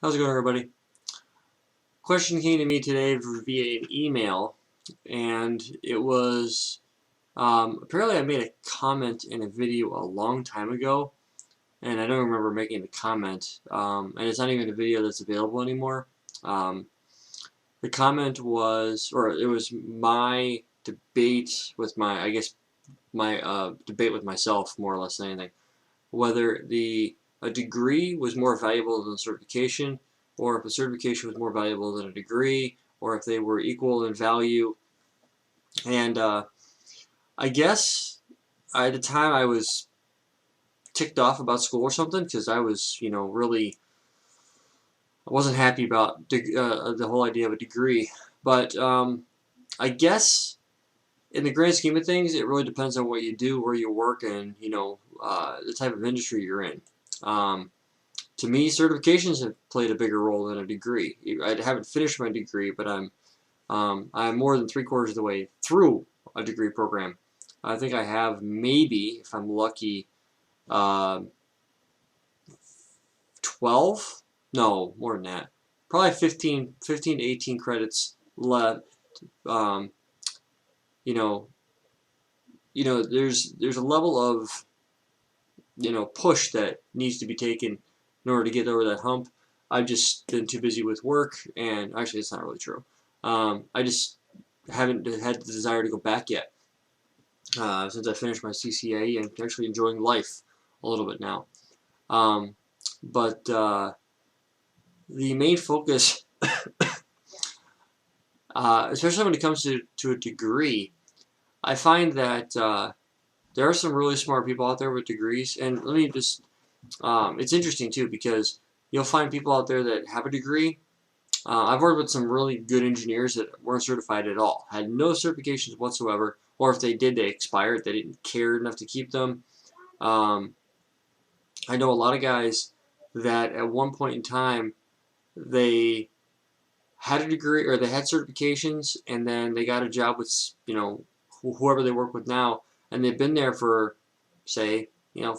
How's it going, everybody? Question came to me today via an email, and it was apparently I made a comment in a video a long time ago, and I don't remember making the comment, and it's not even a video that's available anymore. The comment was, or it was my debate with my, I guess, my debate with myself, more or less than anything, whether a degree was more valuable than certification, or if a certification was more valuable than a degree, or if they were equal in value. And I guess at the time I was ticked off about school or something, because I was, really, I wasn't happy about the whole idea of a degree. But I guess in the grand scheme of things, it really depends on what you do, where you work, and the type of industry you're in. To me, certifications have played a bigger role than a degree. I haven't finished my degree, but I'm more than 3/4 of the way through a degree program. I think I have maybe, if I'm lucky, uh, 12? No, more than that. Probably 15 to 18 credits left. Um, you know, there's a level of push that needs to be taken in order to get over that hump. I've just been too busy with work, and actually, it's not really true. I just haven't had the desire to go back yet since I finished my CCIE and actually enjoying life a little bit now. But the main focus, especially when it comes to a degree, I find that there are some really smart people out there with degrees, and let me just, it's interesting too, because you'll find people out there that have a degree. I've worked with some really good engineers that weren't certified at all, had no certifications whatsoever, or if they did, they expired. They didn't care enough to keep them. I know a lot of guys that at one point in time, they had a degree or they had certifications, and then they got a job with, whoever they work with now, and they've been there for, say,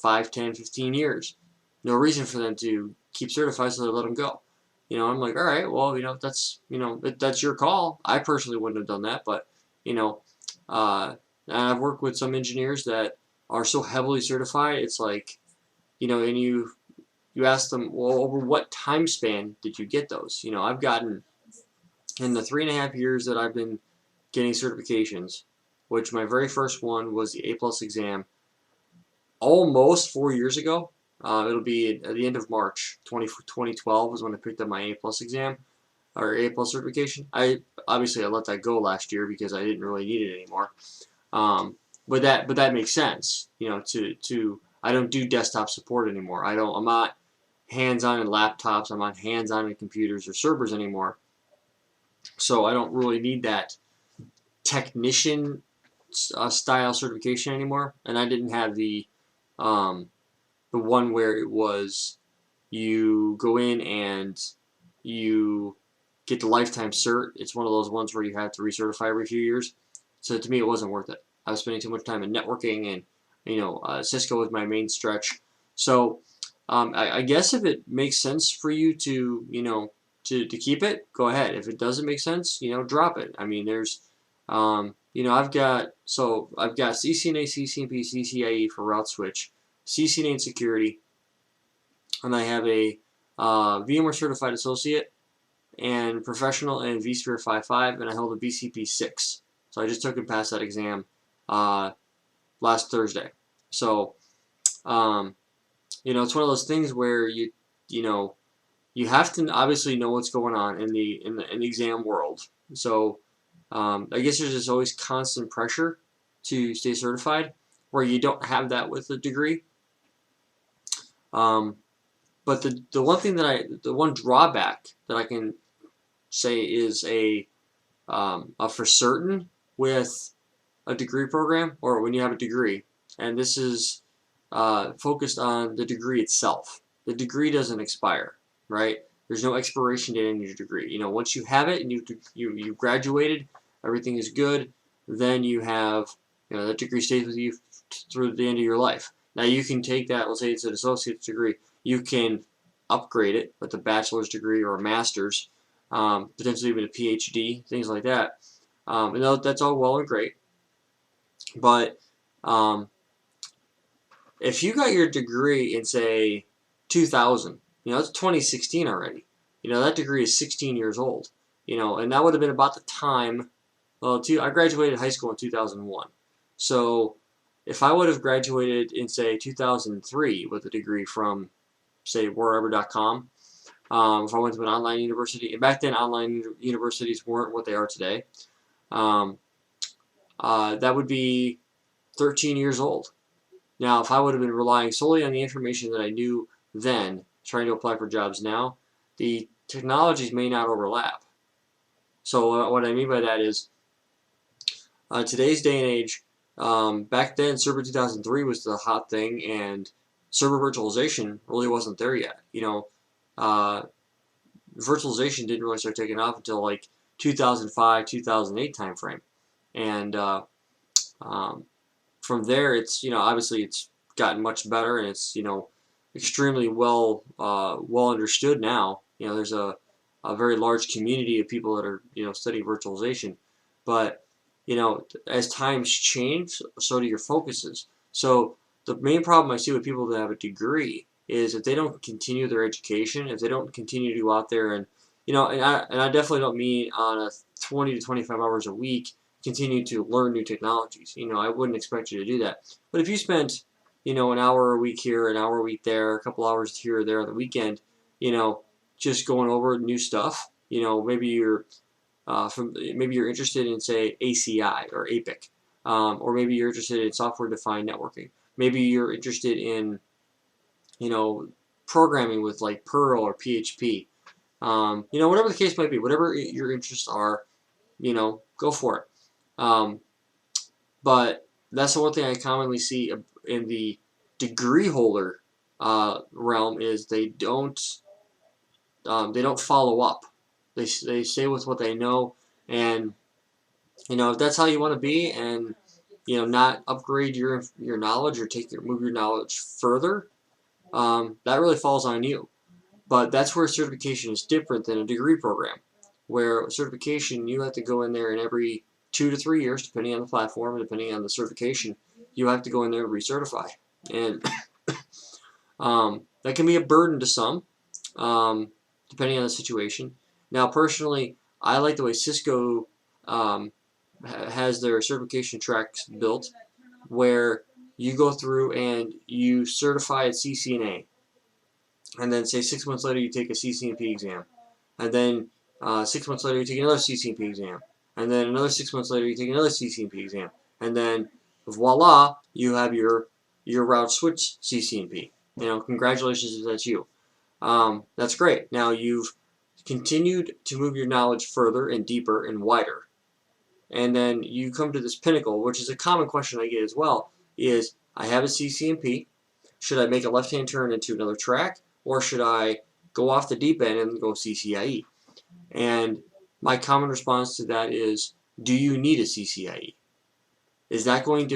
5, 10, 15 years. No reason for them to keep certified, so they let them go. I'm like, all right, well, that's your call. I personally wouldn't have done that, but, I've worked with some engineers that are so heavily certified, it's like, and you ask them, well, over what time span did you get those? I've gotten, in the 3.5 years that I've been getting certifications, which my very first one was the A+ exam, almost 4 years ago. It'll be at the end of March 2012 was when I picked up my A+ exam, or A+ certification. I let that go last year because I didn't really need it anymore. But that makes sense. I don't do desktop support anymore. I'm not hands-on in laptops. I'm not hands-on in computers or servers anymore. So I don't really need that technician style certification anymore. And I didn't have the one where it was you go in and you get the lifetime cert. It's one of those ones where you have to recertify every few years. So to me, it wasn't worth it. I was spending too much time in networking, and Cisco was my main stretch. So I guess if it makes sense for you to to keep it, go ahead. If it doesn't make sense, drop it. I mean, there's I've got CCNA, CCNP, CCIE for route switch, CCNA in security, and I have a VMware Certified Associate and Professional and vSphere 5.5, and I held a BCP 6. So I just took and passed that exam last Thursday. So, it's one of those things where you have to obviously know what's going on in the exam world. So, I guess there's just always constant pressure to stay certified, where you don't have that with a degree. But the one drawback that I can say is a for certain with a degree program, or when you have a degree, and this is focused on the degree itself. The degree doesn't expire, right? There's no expiration date on your degree. Once you have it and you graduated, everything is good. Then you have, that degree stays with you through the end of your life. Now you can take that. Let's say it's an associate's degree. You can upgrade it with a bachelor's degree or a master's, potentially even a PhD, things like that. And that's all well and great, but um, if you got your degree in, say, 2000, it's 2016 already. That degree is 16 years old. And that would have been about the time. Well, I graduated high school in 2001. So if I would have graduated in, say, 2003 with a degree from, say, wherever.com, if I went to an online university, and back then online universities weren't what they are today, um, that would be 13 years old. Now, if I would have been relying solely on the information that I knew then, trying to apply for jobs now, the technologies may not overlap. So what I mean by that is, today's day and age, back then, Server 2003 was the hot thing, and server virtualization really wasn't there yet. Uh, virtualization didn't really start taking off until like 2005, 2008 timeframe, and um, from there, it's obviously it's gotten much better, and it's extremely well understood now. There's a very large community of people that are studying virtualization, but as times change, so do your focuses. So the main problem I see with people that have a degree is if they don't continue their education, if they don't continue to go out there and and I definitely don't mean on a 20 to 25 hours a week continue to learn new technologies. I wouldn't expect you to do that. But if you spent, an hour a week here, an hour a week there, a couple hours here or there on the weekend, just going over new stuff, maybe maybe you're interested in, say, ACI or APIC, or maybe you're interested in software-defined networking. Maybe you're interested in, programming with like Perl or PHP. Whatever the case might be, whatever your interests are, go for it. But that's the one thing I commonly see in the degree holder realm is they don't follow up. They stay with what they know, and if that's how you want to be, and not upgrade your knowledge or move your knowledge further, that really falls on you. But that's where certification is different than a degree program, where certification you have to go in there and every 2 to 3 years, depending on the platform and depending on the certification, you have to go in there and recertify. And that can be a burden to some, depending on the situation. Now, personally, I like the way Cisco has their certification tracks built, where you go through and you certify at CCNA, and then say 6 months later you take a CCNP exam, and then 6 months later you take another CCNP exam, and then another 6 months later you take another CCNP exam, and then voila, you have your route switch CCNP. Congratulations if that's you. That's great. Now you've continued to move your knowledge further and deeper and wider, and then you come to this pinnacle, which is a common question I get as well, is I have a CCNP. Should I make a left-hand turn into another track, or should I go off the deep end and go CCIE? And my common response to that is, do you need a CCIE? Is that going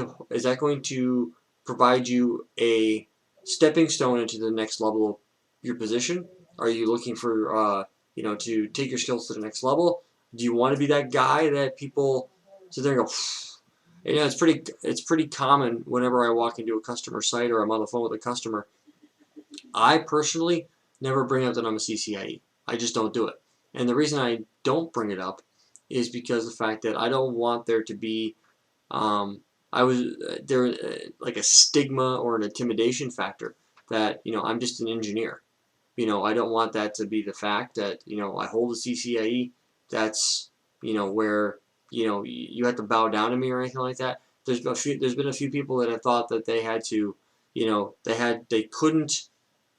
to provide you a stepping stone into the next level of your position? Are you looking for to take your skills to the next level? Do you want to be that guy that people sit there and go, it's pretty common whenever I walk into a customer site or I'm on the phone with a customer. I personally never bring up that I'm a CCIE. I just don't do it. And the reason I don't bring it up is because of the fact that I don't want there to be like a stigma or an intimidation factor that I'm just an engineer. I don't want that to be the fact that I hold a CCIE. That's where you have to bow down to me or anything like that. There's been a few people that have thought that they had to, they couldn't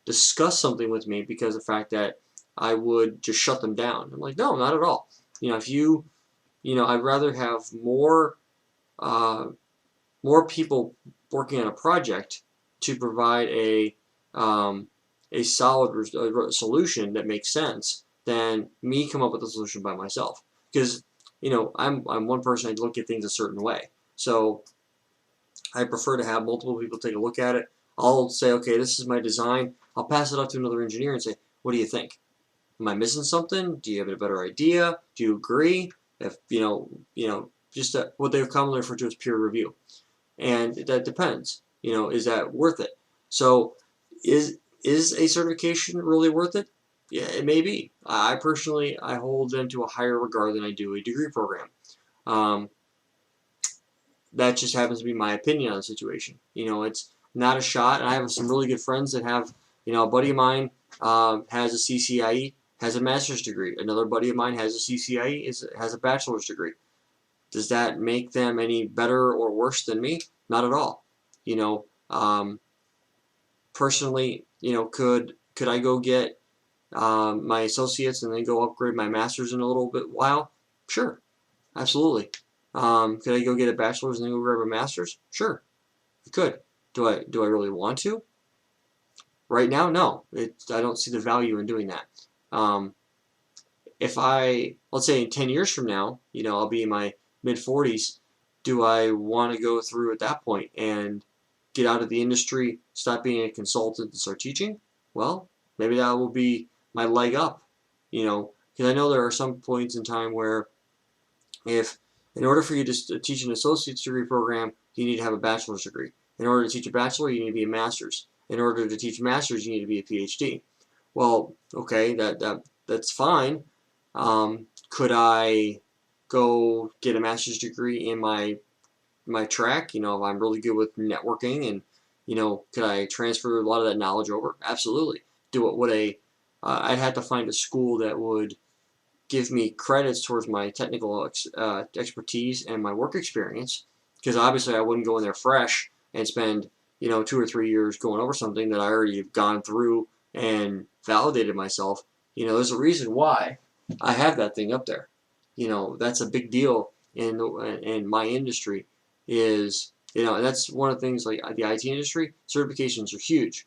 discuss something with me because of the fact that I would just shut them down. I'm like, no, not at all. If I'd rather have more people working on a project to provide a solid solution that makes sense than me come up with a solution by myself. Because I'm one person. I look at things a certain way, so I prefer to have multiple people take a look at it. I'll say, okay, this is my design. I'll pass it off to another engineer and say, what do you think? Am I missing something? Do you have a better idea? Do you agree? If just what they commonly refer to as peer review, and that depends. Is that worth it? So, is a certification really worth it? Yeah, it may be. I personally hold them to a higher regard than I do a degree program. Um, that just happens to be my opinion on the situation. It's not a shot. And I have some really good friends that have, a buddy of mine has a CCIE, has a master's degree. Another buddy of mine has a CCIE, has a bachelor's degree. Does that make them any better or worse than me? Not at all. Personally, could I go get my associates and then go upgrade my master's in a little bit while? Sure, absolutely. Could I go get a bachelor's and then go grab a master's? Sure, I could. Do I really want to? Right now, no. I don't see the value in doing that. If let's say in 10 years from now, I'll be in my mid 40s, do I want to go through at that point and get out of the industry, stop being a consultant and start teaching? Well, maybe that will be my leg up, because I know there are some points in time where if in order for you to teach an associate's degree program, you need to have a bachelor's degree. In order to teach a bachelor, you need to be a master's. In order to teach a master's, you need to be a PhD. Well, okay, that's fine. Could I go get a master's degree in my track? If I'm really good with networking, and could I transfer a lot of that knowledge over? Absolutely. I'd have to find a school that would give me credits towards my technical expertise and my work experience, because obviously I wouldn't go in there fresh and spend 2 or 3 years going over something that I already have gone through and validated myself. There's a reason why I have that thing up there. That's a big deal in my industry. And that's one of the things, like the IT industry, certifications are huge.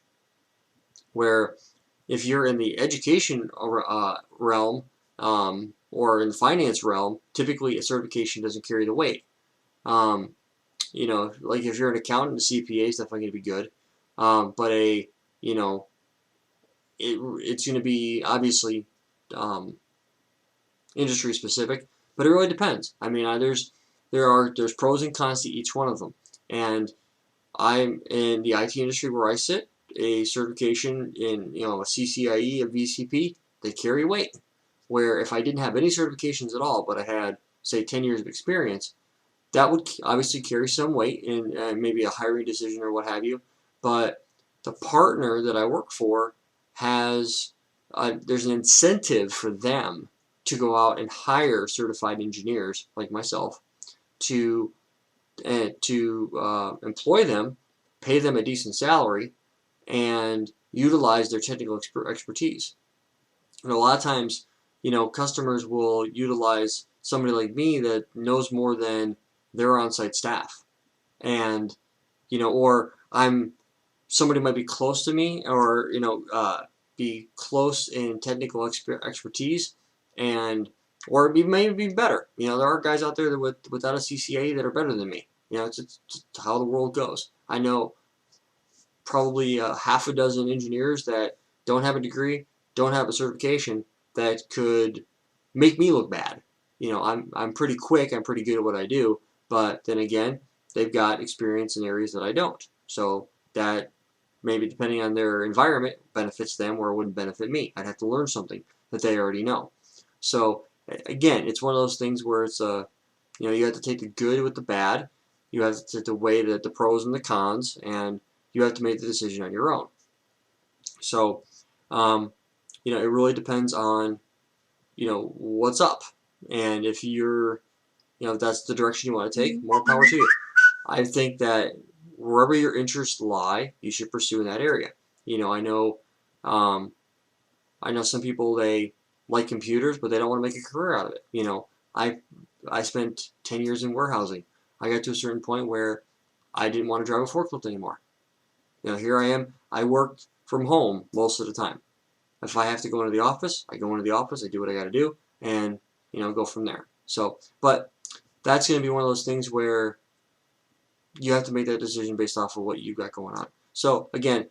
Where if you're in the education realm, or in the finance realm, typically a certification doesn't carry the weight. Um, like if you're an accountant, a CPA is definitely going to be good. But it's going to be obviously um, industry specific, but it really depends. I mean, there's pros and cons to each one of them, and I'm in the IT industry where I sit. A certification in a CCIE, a VCP, they carry weight. Where if I didn't have any certifications at all, but I had say 10 years of experience, that would obviously carry some weight in maybe a hiring decision or what have you. But the partner that I work for there's an incentive for them to go out and hire certified engineers like myself to employ them, pay them a decent salary, and utilize their technical expertise. And a lot of times, customers will utilize somebody like me that knows more than their on-site staff, and or somebody might be close to me, or be close in technical expertise, and or maybe be better. There are guys out there that without a CCA that are better than me. It's how the world goes. I know probably half a dozen engineers that don't have a degree, don't have a certification, that could make me look bad. I'm pretty quick, I'm pretty good at what I do, but then again, they've got experience in areas that I don't. So that maybe, depending on their environment, benefits them or it wouldn't benefit me. I'd have to learn something that they already know. So again, it's one of those things where it's you have to take the good with the bad. You have to weigh the pros and the cons, and you have to make the decision on your own. So, it really depends on, what's up. And if if that's the direction you want to take, more power to you. I think that wherever your interests lie, you should pursue in that area. I know some people, they like computers, but they don't want to make a career out of it. I spent 10 years in warehousing. I got to a certain point where I didn't want to drive a forklift anymore. Here I am. I work from home most of the time. If I have to go into the office, I go into the office, I do what I got to do, and go from there. So, but that's going to be one of those things where you have to make that decision based off of what you got going on. So again,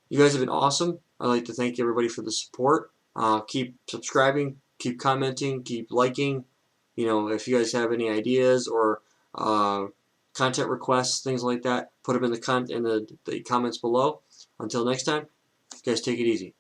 you guys have been awesome. I'd like to thank everybody for the support. Keep subscribing, keep commenting, keep liking. You know, if you guys have any ideas or content requests, things like that, put them in the comments below. Until next time, you guys take it easy.